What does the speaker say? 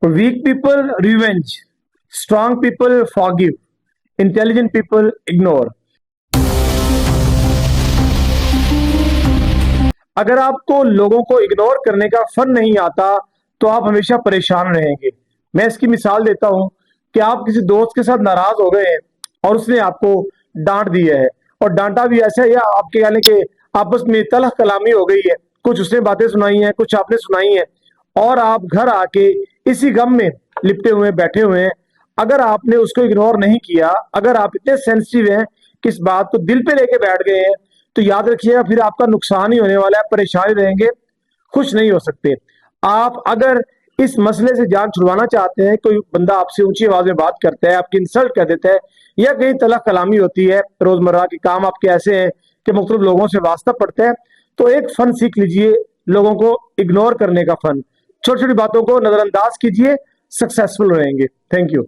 Weak people revenge, strong people forgive, intelligent people ignore. अगर आपको लोगों को इग्नोर करने का फन नहीं आता तो आप हमेशा परेशान रहेंगे। मैं इसकी मिसाल देता हूं कि आप किसी दोस्त के साथ नाराज हो गए हैं और उसने आपको डांट दिया है, और डांटा भी ऐसा है या आपके यानी कि आपस में तलख कलामी हो गई है, कुछ उसने बातें सुनाई हैं, कुछ आपने सुनाई हैं, और आप घर आके इसी गम में लिपटे हुए बैठे हुए हैं। अगर आपने उसको इग्नोर नहीं किया, अगर आप इतने सेंसिटिव हैं कि इस बात को दिल पे लेके बैठ गए हैं, तो याद रखिएगा फिर आपका नुकसान ही होने वाला है, परेशान रहेंगे, खुश नहीं हो सकते। आप अगर इस मसले से जान छुड़वाना चाहते हैं, कोई बंदा आपसे ऊंची आवाज में बात करता है, आपकी इंसल्ट कर देता है, या कहीं तलख कलामी होती है, रोजमर्रा के काम आपके ऐसे हैं कि मुख्तलिफ लोगों से वास्ता पड़ता है, तो एक फन सीख लीजिए, लोगों को इग्नोर करने का फन। छोटी छोटी बातों को नजरअंदाज कीजिए, सक्सेसफुल रहेंगे। Thank you.